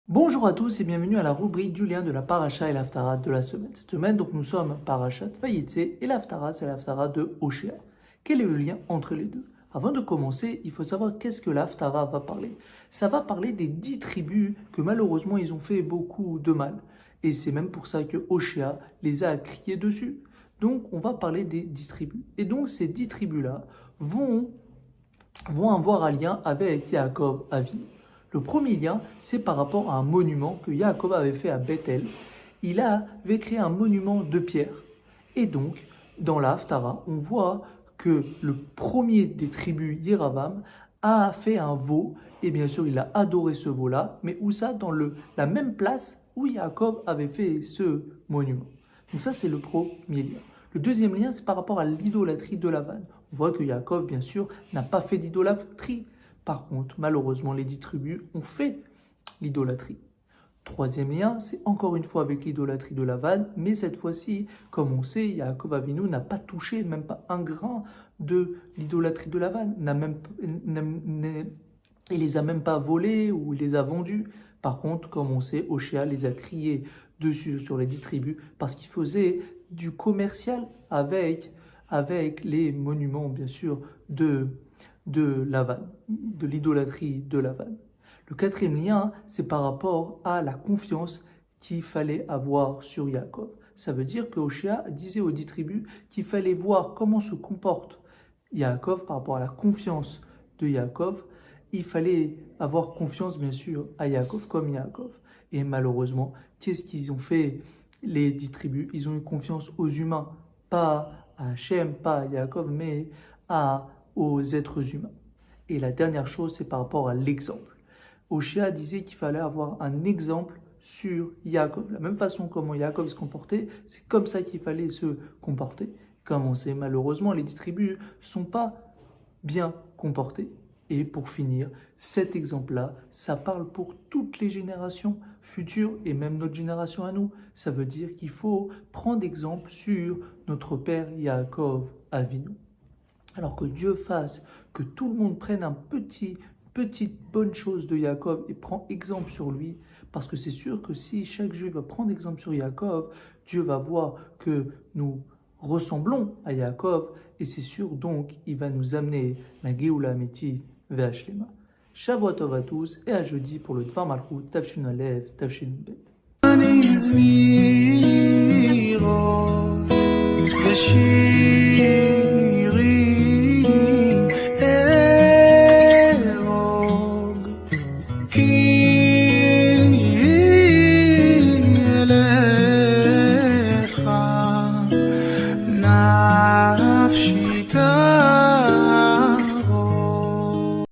Bonjour à tous et bienvenue à la rubrique du lien de la paracha et l'haftara de la semaine. Cette semaine, donc, nous sommes parachat Vayetse et l'haftara, c'est l'haftara de Hoshea. Quel est le lien entre les deux? Avant de commencer, il faut savoir qu'est-ce que l'haftara va parler. Ça va parler des 10 tribus que malheureusement ils ont fait beaucoup de mal. Et c'est même pour ça que Hoshea les a criés dessus. Donc on va parler des 10 tribus. Et donc ces 10 tribus-là vont avoir un lien avec Yaakov Avinu. Le premier lien, c'est par rapport à un monument que Yaakov avait fait à Bethel. Il avait créé un monument de pierre. Et donc, dans la Haftara, on voit que le premier des tribus Yeravam a fait un veau. Et bien sûr, il a adoré ce veau-là. Mais où ça? Dans la même place où Yaakov avait fait ce monument. Donc ça, c'est le premier lien. Le deuxième lien, c'est par rapport à l'idolâtrie de Lavan. On voit que Yaakov, bien sûr, n'a pas fait d'idolâtrie. Par contre, malheureusement, les 10 tribus ont fait l'idolâtrie. Troisième lien, c'est encore une fois avec l'idolâtrie de Lavan, mais cette fois-ci, comme on sait, Yaakov Avinu n'a pas touché même pas un grain de l'idolâtrie de Lavan. Il les a même pas volés ou il les a vendus. Par contre, comme on sait, Hoshea les a criés dessus sur les 10 tribus parce qu'ils faisaient du commercial avec les monuments, bien sûr, de Lavan, de l'idolâtrie de Lavan. Le quatrième lien, c'est par rapport à la confiance qu'il fallait avoir sur Yaakov. Ça veut dire que Hoshea disait aux 10 tribus qu'il fallait voir comment se comporte Yaakov par rapport à la confiance de Yaakov. Il fallait avoir confiance, bien sûr, à Yaakov comme Yaakov. Et malheureusement, qu'est-ce qu'ils ont fait, les 10 tribus? Ils ont eu confiance aux humains, pas à Hachem, pas à Yaakov, mais aux êtres humains. Et la dernière chose, c'est par rapport à l'exemple. Hoshea disait qu'il fallait avoir un exemple sur Yaakov. La même façon comment Yaakov se comportait, c'est comme ça qu'il fallait se comporter. Comme on sait, malheureusement, les 10 tribus ne sont pas bien comportées. Et pour finir, cet exemple-là, ça parle pour toutes les générations futures et même notre génération à nous. Ça veut dire qu'il faut prendre exemple sur notre père Yaakov Avinu. Alors que Dieu fasse que tout le monde prenne un petite bonne chose de Yaakov et prend exemple sur lui, parce que c'est sûr que si chaque juif va prendre exemple sur Yaakov, Dieu va voir que nous ressemblons à Yaakov, et c'est sûr donc il va nous amener la Géoula Amétit Ve'Ashlema. Shavuot Tov à tous et à jeudi pour le Dvar Malchut Tafshin Alev Tafshin Bet. נפשי